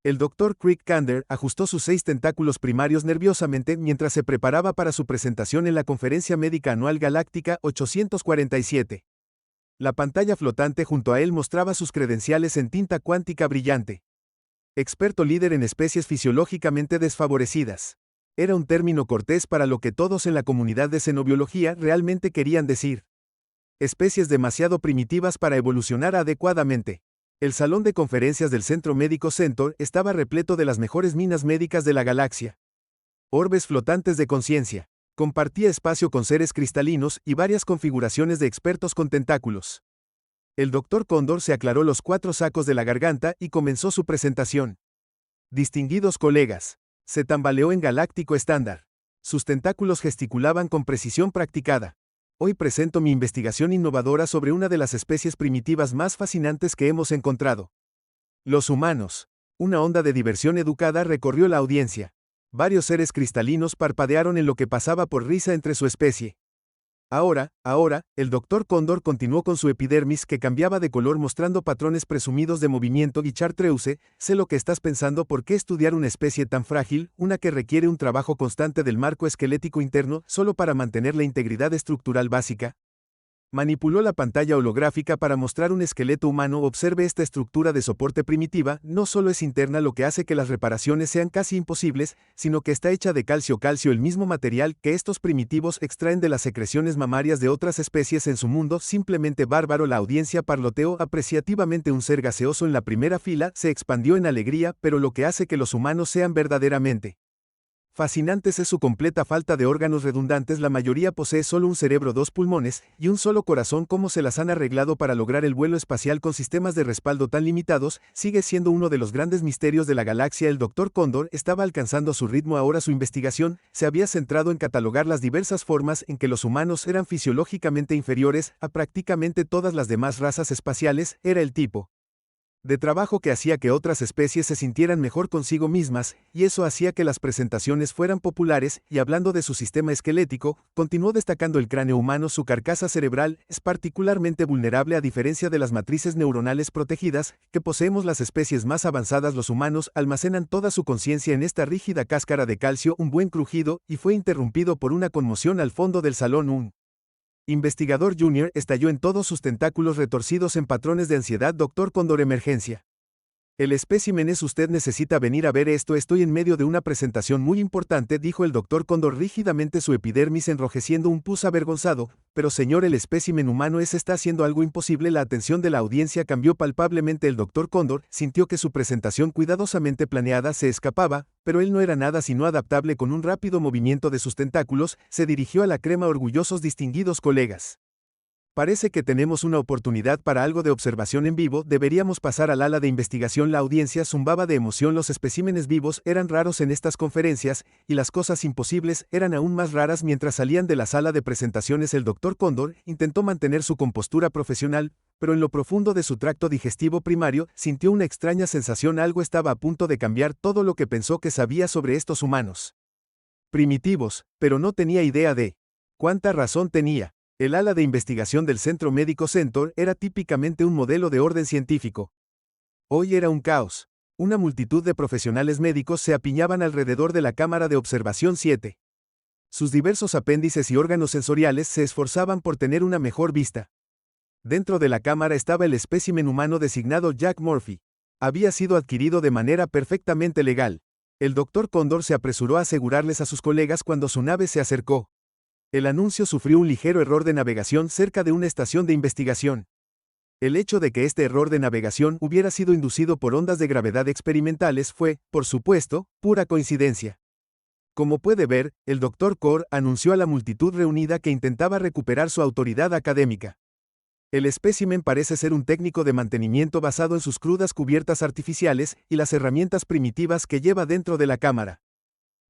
El Dr. Crick Kander ajustó sus 6 tentáculos primarios nerviosamente mientras se preparaba para su presentación en la Conferencia Médica Anual Galáctica 847. La pantalla flotante junto a él mostraba sus credenciales en tinta cuántica brillante. Experto líder en especies fisiológicamente desfavorecidas. Era un término cortés para lo que todos en la comunidad de xenobiología realmente querían decir. Especies demasiado primitivas para evolucionar adecuadamente. El salón de conferencias del Centro Médico Center estaba repleto de las mejores minas médicas de la galaxia. Orbes flotantes de conciencia. Compartía espacio con seres cristalinos y varias configuraciones de expertos con tentáculos. El Dr. Cóndor se aclaró los 4 sacos de la garganta y comenzó su presentación. Distinguidos colegas. Se tambaleó en galáctico estándar. Sus tentáculos gesticulaban con precisión practicada. Hoy presento mi investigación innovadora sobre una de las especies primitivas más fascinantes que hemos encontrado. Los humanos. Una onda de diversión educada recorrió la audiencia. Varios seres cristalinos parpadearon en lo que pasaba por risa entre su especie. Ahora, el Dr. Cóndor continuó con su epidermis que cambiaba de color mostrando patrones presumidos de movimiento y Chartreuse, sé lo que estás pensando, ¿por qué estudiar una especie tan frágil, una que requiere un trabajo constante del marco esquelético interno, solo para mantener la integridad estructural básica? Manipuló la pantalla holográfica para mostrar un esqueleto humano. Observe esta estructura de soporte primitiva, no solo es interna lo que hace que las reparaciones sean casi imposibles, sino que está hecha de calcio, el mismo material que estos primitivos extraen de las secreciones mamarias de otras especies en su mundo. Simplemente bárbaro. La audiencia parloteó apreciativamente. Un ser gaseoso en la primera fila se expandió en alegría, pero lo que hace que los humanos sean verdaderamente fascinantes es su completa falta de órganos redundantes. La mayoría posee solo un cerebro, 2 pulmones y un solo corazón. ¿Cómo se las han arreglado para lograr el vuelo espacial con sistemas de respaldo tan limitados? Sigue siendo uno de los grandes misterios de la galaxia. El Dr. Cóndor estaba alcanzando su ritmo ahora. Su investigación se había centrado en catalogar las diversas formas en que los humanos eran fisiológicamente inferiores a prácticamente todas las demás razas espaciales. Era el tipo de trabajo que hacía que otras especies se sintieran mejor consigo mismas, y eso hacía que las presentaciones fueran populares. Y hablando de su sistema esquelético, continuó destacando el cráneo humano. Su carcasa cerebral es particularmente vulnerable a diferencia de las matrices neuronales protegidas que poseemos las especies más avanzadas. Los humanos almacenan toda su conciencia en esta rígida cáscara de calcio. Un buen crujido, y fue interrumpido por una conmoción al fondo del salón. Un investigador junior estalló en todos sus tentáculos retorcidos en patrones de ansiedad. Dr. Cóndor, emergencia. El espécimen es usted, necesita venir a ver esto. Estoy en medio de una presentación muy importante, dijo el Dr. Cóndor rígidamente, su epidermis enrojeciendo. Un pus avergonzado. Pero señor, el espécimen humano está haciendo algo imposible. La atención de la audiencia cambió palpablemente. El Dr. Cóndor sintió que su presentación cuidadosamente planeada se escapaba, pero él no era nada sino adaptable. Con un rápido movimiento de sus tentáculos, se dirigió a la crema. Orgullosos distinguidos colegas. Parece que tenemos una oportunidad para algo de observación en vivo. Deberíamos pasar al ala de investigación. La audiencia zumbaba de emoción. Los especímenes vivos eran raros en estas conferencias, y las cosas imposibles eran aún más raras. Mientras salían de la sala de presentaciones, el Dr. Cóndor intentó mantener su compostura profesional, pero en lo profundo de su tracto digestivo primario sintió una extraña sensación. Algo estaba a punto de cambiar. Todo lo que pensó que sabía sobre estos humanos primitivos, pero no tenía idea de cuánta razón tenía. El ala de investigación del Centro Médico Center era típicamente un modelo de orden científico. Hoy era un caos. Una multitud de profesionales médicos se apiñaban alrededor de la cámara de observación 7. Sus diversos apéndices y órganos sensoriales se esforzaban por tener una mejor vista. Dentro de la cámara estaba el espécimen humano designado Jack Murphy. Había sido adquirido de manera perfectamente legal. El Dr. Cóndor se apresuró a asegurarles a sus colegas cuando su nave se acercó. El anuncio sufrió un ligero error de navegación cerca de una estación de investigación. El hecho de que este error de navegación hubiera sido inducido por ondas de gravedad experimentales fue, por supuesto, pura coincidencia. Como puede ver, el Dr. Core anunció a la multitud reunida que intentaba recuperar su autoridad académica. El espécimen parece ser un técnico de mantenimiento basado en sus crudas cubiertas artificiales y las herramientas primitivas que lleva dentro de la cámara.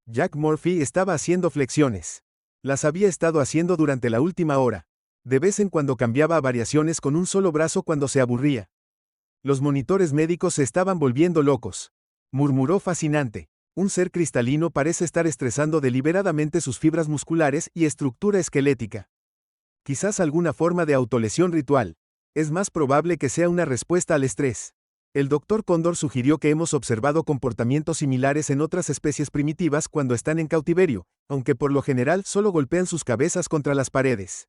Jack Murphy estaba haciendo flexiones. Las había estado haciendo durante la última hora. De vez en cuando cambiaba a variaciones con un solo brazo cuando se aburría. Los monitores médicos se estaban volviendo locos. Murmuró fascinante. Un ser cristalino parece estar estresando deliberadamente sus fibras musculares y estructura esquelética. Quizás alguna forma de autolesión ritual. Es más probable que sea una respuesta al estrés. El Dr. Cóndor sugirió que hemos observado comportamientos similares en otras especies primitivas cuando están en cautiverio, aunque por lo general solo golpean sus cabezas contra las paredes.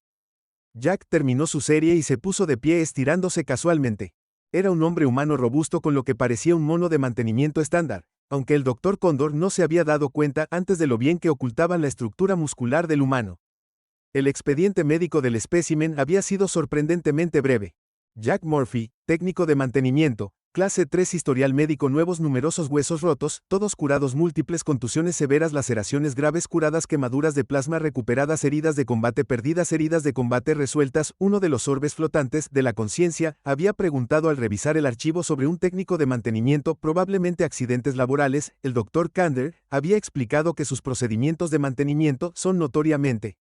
Jack terminó su serie y se puso de pie estirándose casualmente. Era un hombre humano robusto con lo que parecía un mono de mantenimiento estándar, aunque el Dr. Cóndor no se había dado cuenta antes de lo bien que ocultaban la estructura muscular del humano. El expediente médico del espécimen había sido sorprendentemente breve. Jack Murphy, técnico de mantenimiento, clase 3 historial médico nuevos numerosos huesos rotos, todos curados múltiples contusiones severas laceraciones graves curadas quemaduras de plasma recuperadas heridas de combate perdidas heridas de combate resueltas uno de los orbes flotantes de la conciencia había preguntado al revisar el archivo sobre un técnico de mantenimiento probablemente accidentes laborales, el Dr. Kander había explicado que sus procedimientos de mantenimiento son notoriamente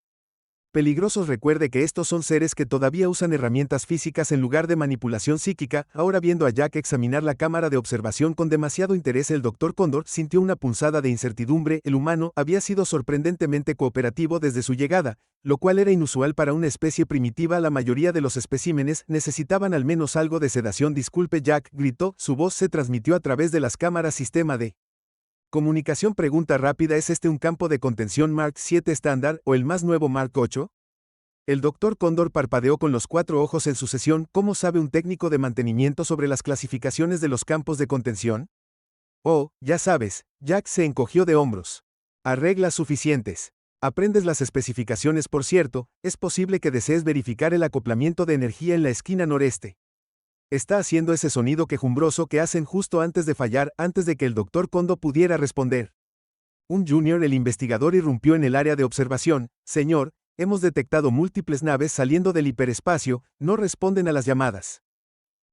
peligrosos. Recuerde que estos son seres que todavía usan herramientas físicas en lugar de manipulación psíquica. Ahora viendo a Jack examinar la cámara de observación con demasiado interés, el Dr. Cóndor sintió una punzada de incertidumbre. El humano había sido sorprendentemente cooperativo desde su llegada, lo cual era inusual para una especie primitiva. La mayoría de los especímenes necesitaban al menos algo de sedación. Disculpe, Jack, gritó, su voz se transmitió a través de las cámaras sistema de comunicación. Pregunta rápida: ¿es este un campo de contención Mark 7 estándar o el más nuevo Mark 8? El Dr. Cóndor parpadeó con los 4 ojos en sucesión. ¿Cómo sabe un técnico de mantenimiento sobre las clasificaciones de los campos de contención? Oh, ya sabes, Jack se encogió de hombros. Arreglas suficientes. Aprendes las especificaciones. Por cierto, es posible que desees verificar el acoplamiento de energía en la esquina noreste. Está haciendo ese sonido quejumbroso que hacen justo antes de fallar. Antes de que el Dr. Cóndor pudiera responder, un junior, el investigador, irrumpió en el área de observación. Señor, hemos detectado múltiples naves saliendo del hiperespacio, no responden a las llamadas.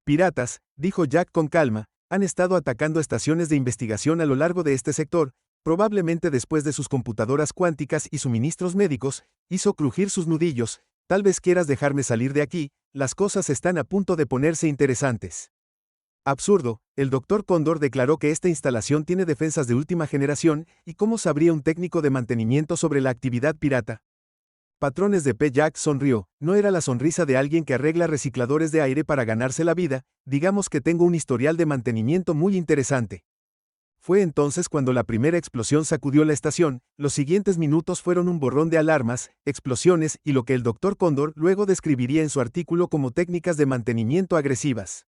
Piratas, dijo Jack con calma, han estado atacando estaciones de investigación a lo largo de este sector, probablemente después de sus computadoras cuánticas y suministros médicos. Hizo crujir sus nudillos. Tal vez quieras dejarme salir de aquí, las cosas están a punto de ponerse interesantes. Absurdo, el Dr. Cóndor declaró que esta instalación tiene defensas de última generación, ¿y cómo sabría un técnico de mantenimiento sobre la actividad pirata? Patrones de P. Jack sonrió. No era la sonrisa de alguien que arregla recicladores de aire para ganarse la vida. Digamos que tengo un historial de mantenimiento muy interesante. Fue entonces cuando la primera explosión sacudió la estación. Los siguientes minutos fueron un borrón de alarmas, explosiones y lo que el Dr. Cóndor luego describiría en su artículo como técnicas de mantenimiento agresivas.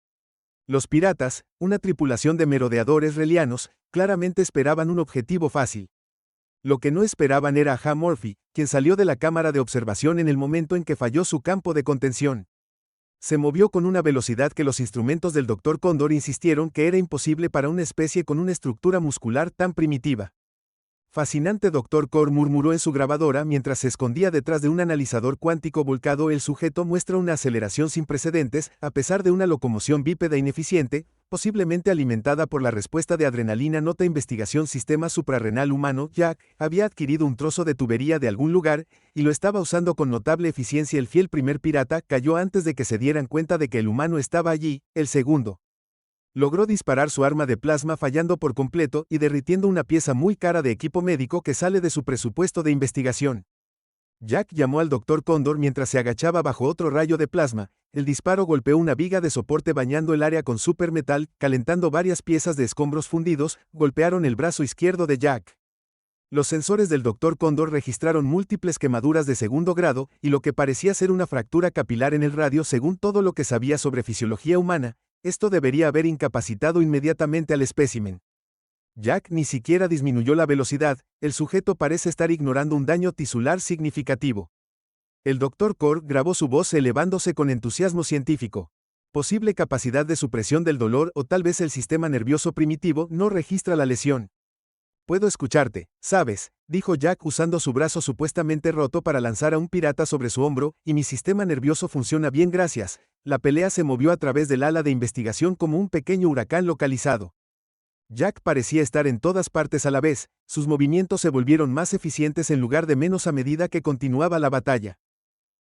Los piratas, una tripulación de merodeadores relianos, claramente esperaban un objetivo fácil. Lo que no esperaban era a Jack Murphy, quien salió de la cámara de observación en el momento en que falló su campo de contención. Se movió con una velocidad que los instrumentos del Dr. Cóndor insistieron que era imposible para una especie con una estructura muscular tan primitiva. Fascinante, Dr. Core, murmuró en su grabadora mientras se escondía detrás de un analizador cuántico volcado. El sujeto muestra una aceleración sin precedentes, a pesar de una locomoción bípeda ineficiente, posiblemente alimentada por la respuesta de adrenalina. Nota: investigación sistema suprarrenal humano. Jack había adquirido un trozo de tubería de algún lugar, y lo estaba usando con notable eficiencia. El fiel primer pirata cayó antes de que se dieran cuenta de que el humano estaba allí. El segundo logró disparar su arma de plasma fallando por completo y derritiendo una pieza muy cara de equipo médico que sale de su presupuesto de investigación. Jack llamó al Dr. Cóndor mientras se agachaba bajo otro rayo de plasma. El disparo golpeó una viga de soporte bañando el área con supermetal, calentando varias piezas de escombros fundidos. Golpearon el brazo izquierdo de Jack. Los sensores del Dr. Cóndor registraron múltiples quemaduras de segundo grado y lo que parecía ser una fractura capilar en el radio. Según todo lo que sabía sobre fisiología humana, esto debería haber incapacitado inmediatamente al espécimen. Jack ni siquiera disminuyó la velocidad. El sujeto parece estar ignorando un daño tisular significativo. El Dr. Core grabó su voz elevándose con entusiasmo científico. Posible capacidad de supresión del dolor o tal vez el sistema nervioso primitivo no registra la lesión. Puedo escucharte, ¿sabes?, dijo Jack usando su brazo supuestamente roto para lanzar a un pirata sobre su hombro, y mi sistema nervioso funciona bien, gracias. La pelea se movió a través del ala de investigación como un pequeño huracán localizado. Jack parecía estar en todas partes a la vez, sus movimientos se volvieron más eficientes en lugar de menos a medida que continuaba la batalla.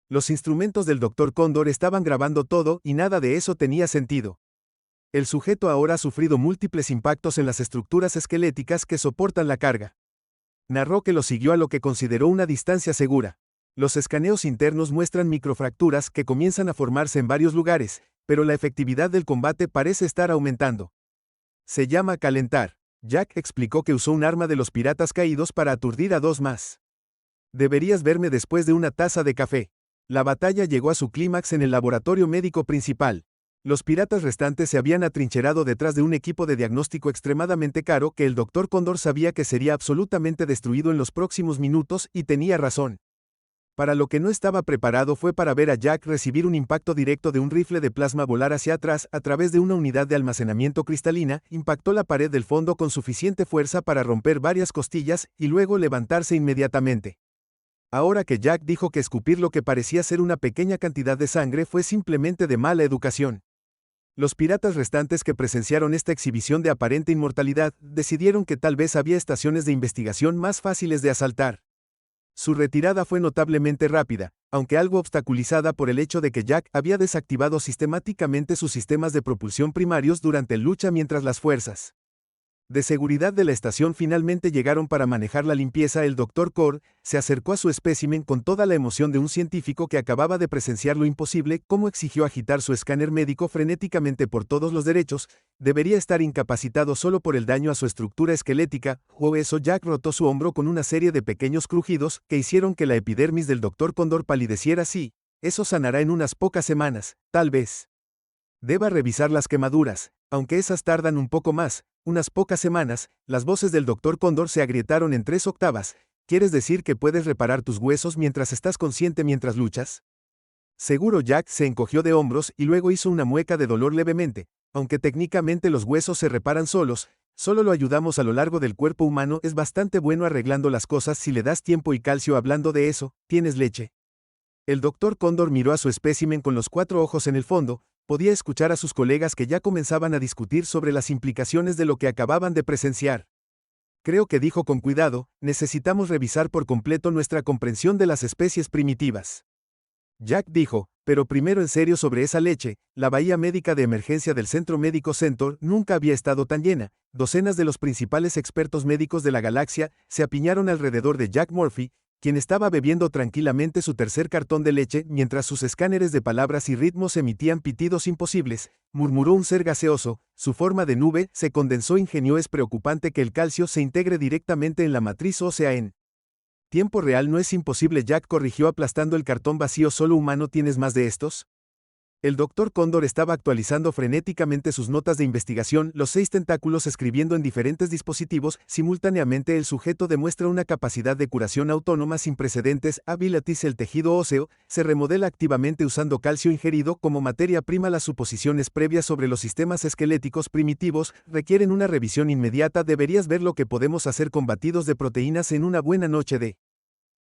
Los instrumentos del Dr. Cóndor estaban grabando todo y nada de eso tenía sentido. El sujeto ahora ha sufrido múltiples impactos en las estructuras esqueléticas que soportan la carga. Narró que lo siguió a lo que consideró una distancia segura. Los escaneos internos muestran microfracturas que comienzan a formarse en varios lugares, pero la efectividad del combate parece estar aumentando. Se llama calentar. Jack explicó que usó un arma de los piratas caídos para aturdir a dos más. Deberías verme después de una taza de café. La batalla llegó a su clímax en el laboratorio médico principal. Los piratas restantes se habían atrincherado detrás de un equipo de diagnóstico extremadamente caro que el Dr. Cóndor sabía que sería absolutamente destruido en los próximos minutos, y tenía razón. Para lo que no estaba preparado fue para ver a Jack recibir un impacto directo de un rifle de plasma volar hacia atrás a través de una unidad de almacenamiento cristalina, impactó la pared del fondo con suficiente fuerza para romper varias costillas y luego levantarse inmediatamente. Ahora que Jack dijo que escupir lo que parecía ser una pequeña cantidad de sangre fue simplemente de mala educación. Los piratas restantes que presenciaron esta exhibición de aparente inmortalidad decidieron que tal vez había estaciones de investigación más fáciles de asaltar. Su retirada fue notablemente rápida, aunque algo obstaculizada por el hecho de que Jack había desactivado sistemáticamente sus sistemas de propulsión primarios durante la lucha mientras las fuerzas de seguridad de la estación finalmente llegaron para manejar la limpieza. El Dr. Core se acercó a su espécimen con toda la emoción de un científico que acababa de presenciar lo imposible, como exigió agitar su escáner médico frenéticamente por todos los derechos. Debería estar incapacitado solo por el daño a su estructura esquelética, o eso. Jack rotó su hombro con una serie de pequeños crujidos que hicieron que la epidermis del Dr. Cóndor palideciera. Sí, eso sanará en unas pocas semanas, tal vez. Deba revisar las quemaduras, aunque esas tardan un poco más. Unas pocas semanas. Las voces del Dr. Cóndor se agrietaron en 3 octavas. ¿Quieres decir que puedes reparar tus huesos mientras estás consciente mientras luchas? Seguro. Jack se encogió de hombros y luego hizo una mueca de dolor levemente. Aunque técnicamente los huesos se reparan solos, solo lo ayudamos a lo largo del cuerpo humano. Es bastante bueno arreglando las cosas si le das tiempo y calcio. Hablando de eso, ¿tienes leche? El Dr. Cóndor miró a su espécimen con los 4 ojos en el fondo. Podía escuchar a sus colegas que ya comenzaban a discutir sobre las implicaciones de lo que acababan de presenciar. Creo que dijo con cuidado, necesitamos revisar por completo nuestra comprensión de las especies primitivas. Jack dijo, pero primero en serio sobre esa leche. La bahía médica de emergencia del Centro Médico Center nunca había estado tan llena. Docenas de los principales expertos médicos de la galaxia se apiñaron alrededor de Jack Murphy, quien estaba bebiendo tranquilamente su tercer cartón de leche mientras sus escáneres de palabras y ritmos emitían pitidos imposibles. Murmuró un ser gaseoso, su forma de nube se condensó. Ingenio. Es preocupante que el calcio se integre directamente en la matriz ósea en tiempo real. No es imposible. Jack corrigió aplastando el cartón vacío. ¿Solo humano tienes más de estos? El Dr. Cóndor estaba actualizando frenéticamente sus notas de investigación, los 6 tentáculos escribiendo en diferentes dispositivos simultáneamente. El sujeto demuestra una capacidad de curación autónoma sin precedentes. Abilities. El tejido óseo se remodela activamente usando calcio ingerido como materia prima. Las suposiciones previas sobre los sistemas esqueléticos primitivos requieren una revisión inmediata. Deberías ver lo que podemos hacer con batidos de proteínas en una buena noche de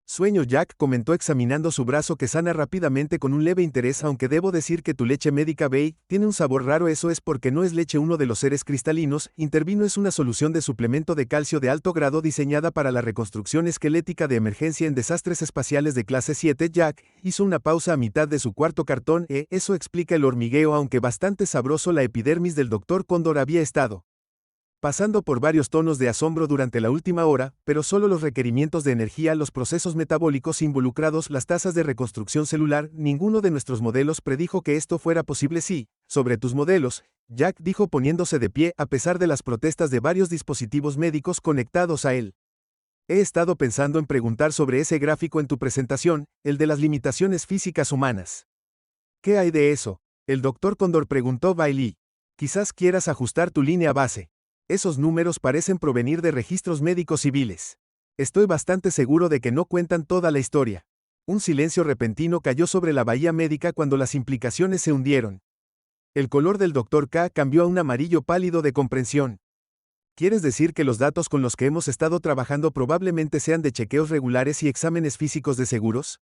sueño. Jack comentó examinando su brazo que sana rápidamente con un leve interés. Aunque debo decir que tu leche médica Bay tiene un sabor raro. Eso es porque no es leche. Uno de los seres cristalinos intervino. Es una solución de suplemento de calcio de alto grado diseñada para la reconstrucción esquelética de emergencia en desastres espaciales de clase 7. Jack hizo una pausa a mitad de su cuarto cartón. Eso explica el hormigueo. Aunque bastante sabroso. La epidermis del Dr. Cóndor había estado pasando por varios tonos de asombro durante la última hora, pero solo los requerimientos de energía, los procesos metabólicos involucrados, las tasas de reconstrucción celular. Ninguno de nuestros modelos predijo que esto fuera posible. Sí, sobre tus modelos, Jack dijo poniéndose de pie a pesar de las protestas de varios dispositivos médicos conectados a él. He estado pensando en preguntar sobre ese gráfico en tu presentación, el de las limitaciones físicas humanas. ¿Qué hay de eso? El Dr. Cóndor preguntó. Bailey. Quizás quieras ajustar tu línea base. Esos números parecen provenir de registros médicos civiles. Estoy bastante seguro de que no cuentan toda la historia. Un silencio repentino cayó sobre la bahía médica cuando las implicaciones se hundieron. El color del Dr. K cambió a un amarillo pálido de comprensión. ¿Quieres decir que los datos con los que hemos estado trabajando probablemente sean de chequeos regulares y exámenes físicos de seguros?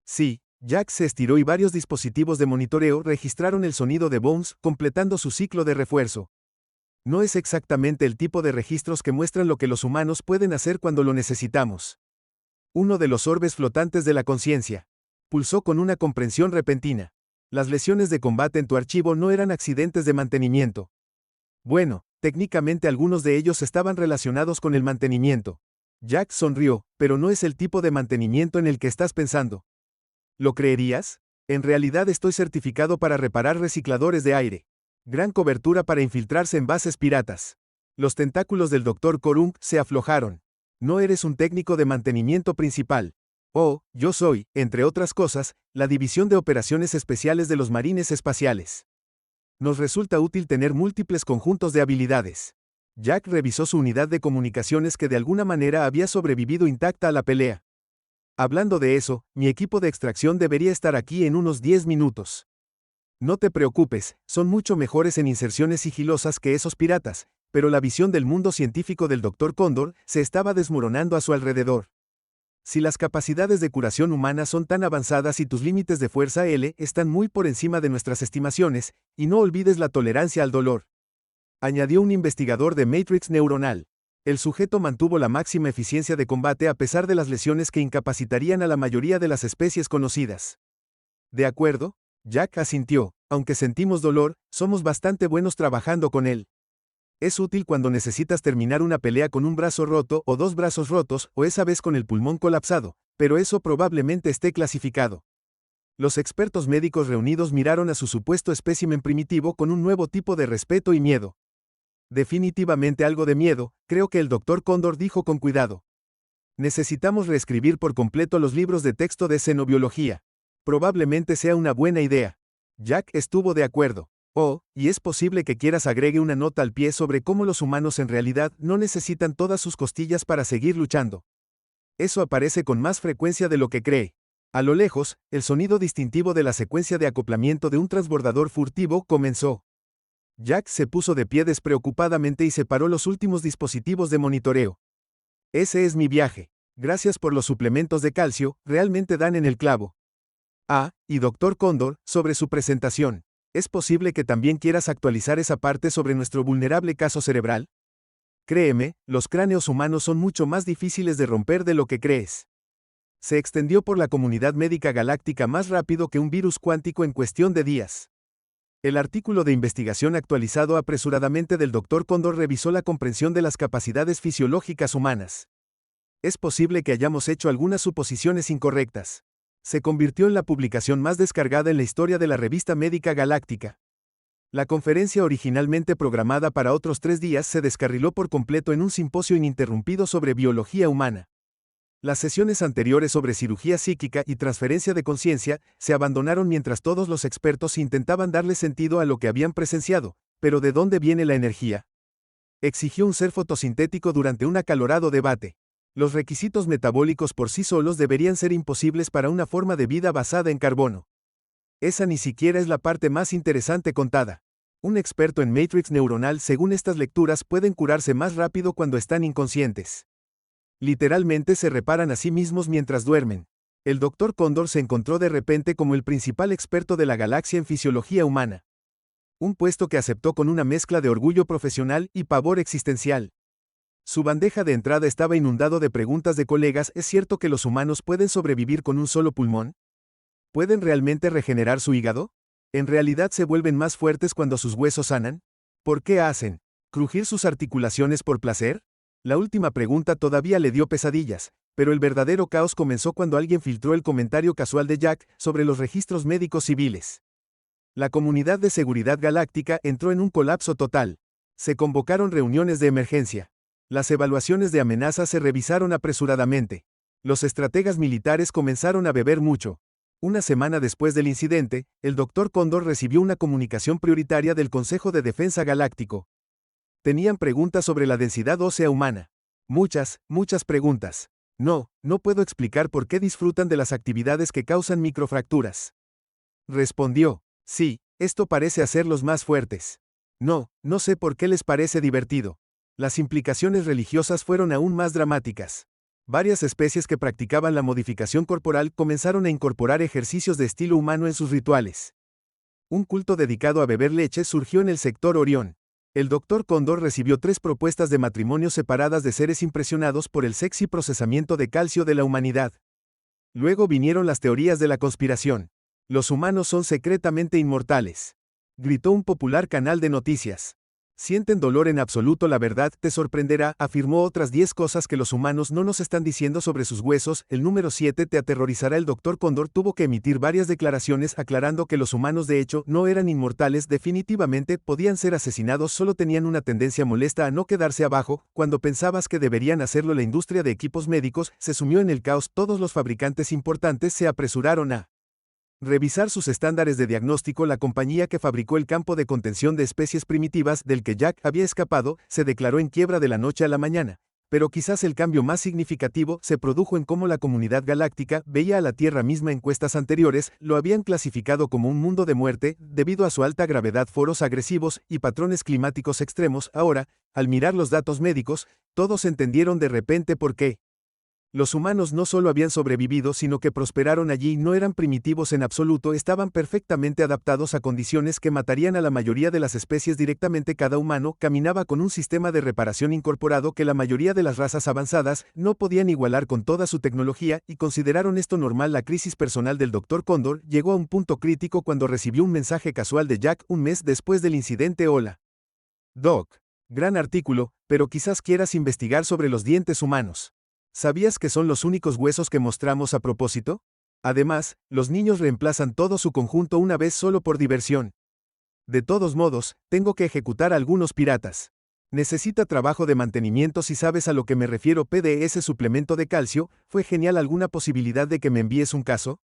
Sí. Jack se estiró y varios dispositivos de monitoreo registraron el sonido de Bones completando su ciclo de refuerzo. No es exactamente el tipo de registros que muestran lo que los humanos pueden hacer cuando lo necesitamos. Uno de los orbes flotantes de la conciencia. Pulsó con una comprensión repentina. Las lesiones de combate en tu archivo no eran accidentes de mantenimiento. Bueno, técnicamente algunos de ellos estaban relacionados con el mantenimiento. Jack sonrió, pero no es el tipo de mantenimiento en el que estás pensando. ¿Lo creerías? En realidad estoy certificado para reparar recicladores de aire. Gran cobertura para infiltrarse en bases piratas. Los tentáculos del Dr. Korung se aflojaron. No eres un técnico de mantenimiento principal. Oh, yo soy, entre otras cosas, la División de Operaciones Especiales de los Marines Espaciales. Nos resulta útil tener múltiples conjuntos de habilidades. Jack revisó su unidad de comunicaciones que de alguna manera había sobrevivido intacta a la pelea. Hablando de eso, mi equipo de extracción debería estar aquí en unos 10 minutos. No te preocupes, son mucho mejores en inserciones sigilosas que esos piratas, pero la visión del mundo científico del Dr. Cóndor se estaba desmoronando a su alrededor. Si las capacidades de curación humana son tan avanzadas y tus límites de fuerza L están muy por encima de nuestras estimaciones, y no olvides la tolerancia al dolor. Añadió un investigador de Matrix Neuronal. El sujeto mantuvo la máxima eficiencia de combate a pesar de las lesiones que incapacitarían a la mayoría de las especies conocidas. ¿De acuerdo? Jack asintió. Aunque sentimos dolor, somos bastante buenos trabajando con él. Es útil cuando necesitas terminar una pelea con un brazo roto o dos brazos rotos, o esa vez con el pulmón colapsado, pero eso probablemente esté clasificado. Los expertos médicos reunidos miraron a su supuesto espécimen primitivo con un nuevo tipo de respeto y miedo. Definitivamente algo de miedo, creo que el Dr. Cóndor dijo con cuidado. Necesitamos reescribir por completo los libros de texto de xenobiología. Probablemente sea una buena idea. Jack estuvo de acuerdo. Oh, y es posible que quieras agregue una nota al pie sobre cómo los humanos en realidad no necesitan todas sus costillas para seguir luchando. Eso aparece con más frecuencia de lo que cree. A lo lejos, el sonido distintivo de la secuencia de acoplamiento de un transbordador furtivo comenzó. Jack se puso de pie despreocupadamente y separó los últimos dispositivos de monitoreo. Ese es mi viaje. Gracias por los suplementos de calcio, realmente dan en el clavo. Ah, y Dr. Cóndor, sobre su presentación. ¿Es posible que también quieras actualizar esa parte sobre nuestro vulnerable caso cerebral? Créeme, los cráneos humanos son mucho más difíciles de romper de lo que crees. Se extendió por la comunidad médica galáctica más rápido que un virus cuántico en cuestión de días. El artículo de investigación actualizado apresuradamente del Dr. Cóndor revisó la comprensión de las capacidades fisiológicas humanas. Es posible que hayamos hecho algunas suposiciones incorrectas. Se convirtió en la publicación más descargada en la historia de la revista médica galáctica. La conferencia originalmente programada para otros 3 días se descarriló por completo en un simposio ininterrumpido sobre biología humana. Las sesiones anteriores sobre cirugía psíquica y transferencia de conciencia se abandonaron mientras todos los expertos intentaban darle sentido a lo que habían presenciado. ¿Pero de dónde viene la energía?, exigió un ser fotosintético durante un acalorado debate. Los requisitos metabólicos por sí solos deberían ser imposibles para una forma de vida basada en carbono. Esa ni siquiera es la parte más interesante contada. Un experto en Matrix Neuronal, según estas lecturas, pueden curarse más rápido cuando están inconscientes. Literalmente se reparan a sí mismos mientras duermen. El Dr. Cóndor se encontró de repente como el principal experto de la galaxia en fisiología humana. Un puesto que aceptó con una mezcla de orgullo profesional y pavor existencial. Su bandeja de entrada estaba inundado de preguntas de colegas. ¿Es cierto que los humanos pueden sobrevivir con un solo pulmón? ¿Pueden realmente regenerar su hígado? ¿En realidad se vuelven más fuertes cuando sus huesos sanan? ¿Por qué hacen crujir sus articulaciones por placer? La última pregunta todavía le dio pesadillas, pero el verdadero caos comenzó cuando alguien filtró el comentario casual de Jack sobre los registros médicos civiles. La comunidad de seguridad galáctica entró en un colapso total. Se convocaron reuniones de emergencia. Las evaluaciones de amenazas se revisaron apresuradamente. Los estrategas militares comenzaron a beber mucho. Una semana después del incidente, el Dr. Cóndor recibió una comunicación prioritaria del Consejo de Defensa Galáctico. Tenían preguntas sobre la densidad ósea humana. Muchas preguntas. No puedo explicar por qué disfrutan de las actividades que causan microfracturas. Respondió. Sí, esto parece hacerlos más fuertes. No sé por qué les parece divertido. Las implicaciones religiosas fueron aún más dramáticas. Varias especies que practicaban la modificación corporal comenzaron a incorporar ejercicios de estilo humano en sus rituales. Un culto dedicado a beber leche surgió en el sector Orión. El Dr. Cóndor recibió 3 propuestas de matrimonio separadas de seres impresionados por el sexy procesamiento de calcio de la humanidad. Luego vinieron las teorías de la conspiración. Los humanos son secretamente inmortales, gritó un popular canal de noticias. Sienten dolor en absoluto, la verdad te sorprenderá, afirmó otras 10 cosas que los humanos no nos están diciendo sobre sus huesos. El número 7 te aterrorizará. El Dr. Cóndor tuvo que emitir varias declaraciones aclarando que los humanos de hecho no eran inmortales, definitivamente podían ser asesinados, solo tenían una tendencia molesta a no quedarse abajo. Cuando pensabas que deberían hacerlo, la industria de equipos médicos se sumió en el caos. Todos los fabricantes importantes se apresuraron a revisar sus estándares de diagnóstico. La compañía que fabricó el campo de contención de especies primitivas del que Jack había escapado se declaró en quiebra de la noche a la mañana. Pero quizás el cambio más significativo se produjo en cómo la comunidad galáctica veía a la Tierra misma. Encuestas anteriores lo habían clasificado como un mundo de muerte debido a su alta gravedad, foros agresivos y patrones climáticos extremos. Ahora, al mirar los datos médicos, todos entendieron de repente por qué. Los humanos no solo habían sobrevivido, sino que prosperaron allí. No eran primitivos en absoluto, estaban perfectamente adaptados a condiciones que matarían a la mayoría de las especies directamente. Cada humano caminaba con un sistema de reparación incorporado que la mayoría de las razas avanzadas no podían igualar con toda su tecnología, y consideraron esto normal. La crisis personal del Dr. Cóndor llegó a un punto crítico cuando recibió un mensaje casual de Jack un mes después del incidente. Hola, Doc. Gran artículo, pero quizás quieras investigar sobre los dientes humanos. ¿Sabías que son los únicos huesos que mostramos a propósito? Además, los niños reemplazan todo su conjunto una vez solo por diversión. De todos modos, tengo que ejecutar a algunos piratas. Necesita trabajo de mantenimiento, si sabes a lo que me refiero. PDS suplemento de calcio, fue genial. ¿Alguna posibilidad de que me envíes un caso?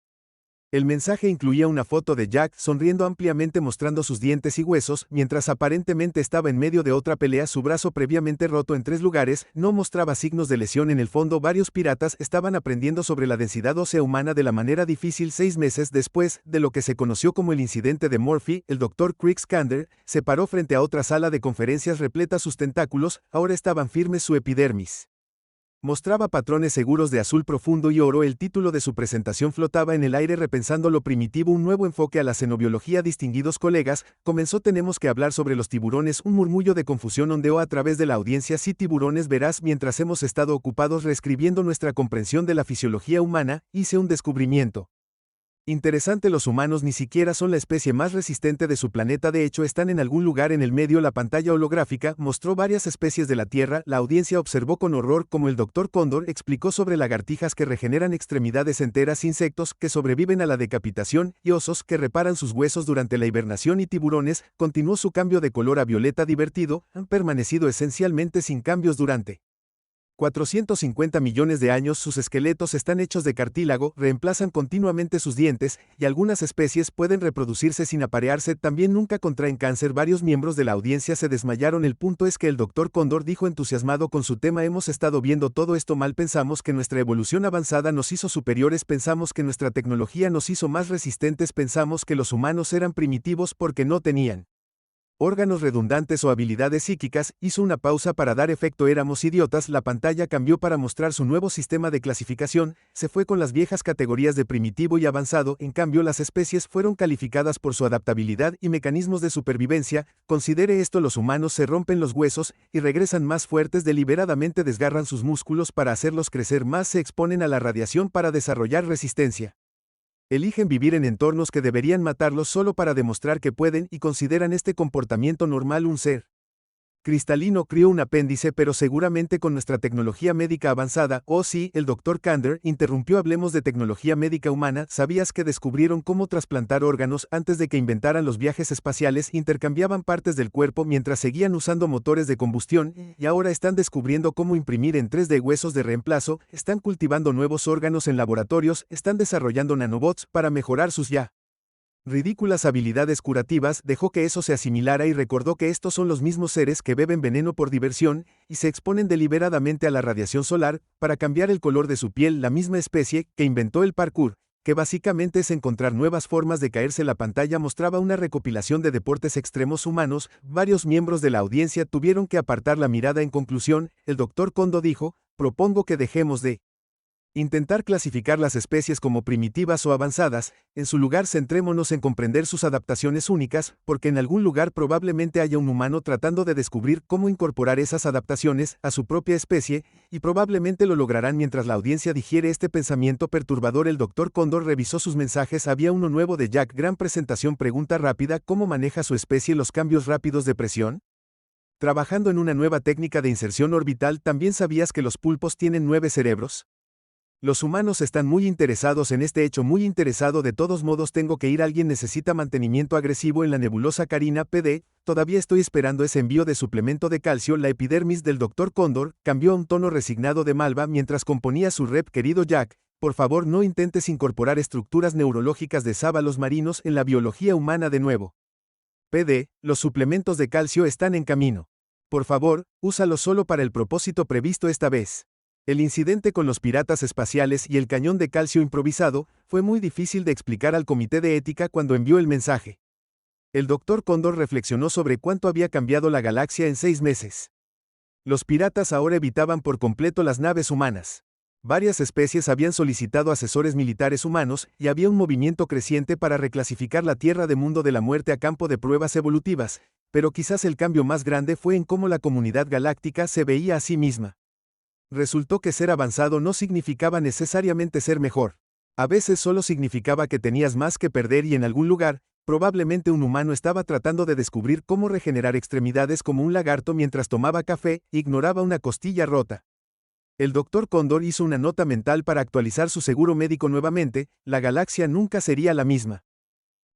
El mensaje incluía una foto de Jack sonriendo ampliamente mostrando sus dientes y huesos, mientras aparentemente estaba en medio de otra pelea. Su brazo, previamente roto en 3 lugares, no mostraba signos de lesión. En el fondo, varios piratas estaban aprendiendo sobre la densidad ósea humana de la manera difícil. 6 meses después de lo que se conoció como el incidente de Murphy, el Dr. Chris Kander se paró frente a otra sala de conferencias repleta. Sus tentáculos ahora estaban firmes, su epidermis mostraba patrones seguros de azul profundo y oro. El título de su presentación flotaba en el aire: repensando lo primitivo, un nuevo enfoque a la xenobiología. Distinguidos colegas, comenzó. Tenemos que hablar sobre los tiburones. Un murmullo de confusión ondeó a través de la audiencia. Sí, tiburones, verás, mientras hemos estado ocupados reescribiendo nuestra comprensión de la fisiología humana, hice un descubrimiento interesante. Los humanos ni siquiera son la especie más resistente de su planeta, de hecho están en algún lugar en el medio. La pantalla holográfica mostró varias especies de la Tierra. La audiencia observó con horror como el Dr. Cóndor explicó sobre lagartijas que regeneran extremidades enteras, insectos que sobreviven a la decapitación y osos que reparan sus huesos durante la hibernación. Y tiburones, continuó, su cambio de color a violeta divertido, han permanecido esencialmente sin cambios durante 450 millones de años. Sus esqueletos están hechos de cartílago, reemplazan continuamente sus dientes, y algunas especies pueden reproducirse sin aparearse. También nunca contraen cáncer. Varios miembros de la audiencia se desmayaron. El punto es que el Dr. Cóndor dijo entusiasmado con su tema: hemos estado viendo todo esto mal. Pensamos que nuestra evolución avanzada nos hizo superiores, pensamos que nuestra tecnología nos hizo más resistentes, pensamos que los humanos eran primitivos porque no tenían órganos redundantes o habilidades psíquicas. Hizo una pausa para dar efecto. Éramos idiotas. La pantalla cambió para mostrar su nuevo sistema de clasificación. Se fue con las viejas categorías de primitivo y avanzado. En cambio, las especies fueron calificadas por su adaptabilidad y mecanismos de supervivencia. Considere esto: los humanos se rompen los huesos y regresan más fuertes. Deliberadamente desgarran sus músculos para hacerlos crecer más. Se exponen a la radiación para desarrollar resistencia. Eligen vivir en entornos que deberían matarlos solo para demostrar que pueden, y consideran este comportamiento normal. Un ser cristalino crió un apéndice, pero seguramente con nuestra tecnología médica avanzada. Oh sí, el Dr. Kander interrumpió. Hablemos de tecnología médica humana. ¿Sabías que descubrieron cómo trasplantar órganos antes de que inventaran los viajes espaciales? Intercambiaban partes del cuerpo mientras seguían usando motores de combustión, y ahora están descubriendo cómo imprimir en 3D huesos de reemplazo. Están cultivando nuevos órganos en laboratorios, están desarrollando nanobots para mejorar sus ya ridículas habilidades curativas. Dejó que eso se asimilara y recordó que estos son los mismos seres que beben veneno por diversión y se exponen deliberadamente a la radiación solar para cambiar el color de su piel. La misma especie que inventó el parkour, que básicamente es encontrar nuevas formas de caerse. La pantalla mostraba una recopilación de deportes extremos humanos. Varios miembros de la audiencia tuvieron que apartar la mirada. En conclusión, el Dr. Kondo dijo: propongo que dejemos de intentar clasificar las especies como primitivas o avanzadas. En su lugar, centrémonos en comprender sus adaptaciones únicas, porque en algún lugar probablemente haya un humano tratando de descubrir cómo incorporar esas adaptaciones a su propia especie, y probablemente lo lograrán mientras la audiencia digiere este pensamiento perturbador. El Dr. Cóndor revisó sus mensajes. Había uno nuevo de Jack. Gran presentación. Pregunta rápida: ¿cómo maneja su especie los cambios rápidos de presión? Trabajando en una nueva técnica de inserción orbital, ¿también sabías que los pulpos tienen 9 cerebros? Los humanos están muy interesados en este hecho, muy interesado. De todos modos tengo que ir. Alguien necesita mantenimiento agresivo en la nebulosa Carina PD. Todavía estoy esperando ese envío de suplemento de calcio. La epidermis del Dr. Cóndor cambió a un tono resignado de malva mientras componía su rep. Querido Jack, por favor no intentes incorporar estructuras neurológicas de sábalos marinos en la biología humana de nuevo. PD, los suplementos de calcio están en camino. Por favor, úsalos solo para el propósito previsto esta vez. El incidente con los piratas espaciales y el cañón de calcio improvisado fue muy difícil de explicar al comité de ética cuando envió el mensaje. El Dr. Cóndor reflexionó sobre cuánto había cambiado la galaxia en 6 meses. Los piratas ahora evitaban por completo las naves humanas. Varias especies habían solicitado asesores militares humanos y había un movimiento creciente para reclasificar la Tierra de mundo de la muerte a campo de pruebas evolutivas, pero quizás el cambio más grande fue en cómo la comunidad galáctica se veía a sí misma. Resultó que ser avanzado no significaba necesariamente ser mejor. A veces solo significaba que tenías más que perder y en algún lugar, probablemente un humano estaba tratando de descubrir cómo regenerar extremidades como un lagarto mientras tomaba café e ignoraba una costilla rota. El Dr. Cóndor hizo una nota mental para actualizar su seguro médico nuevamente. La galaxia nunca sería la misma.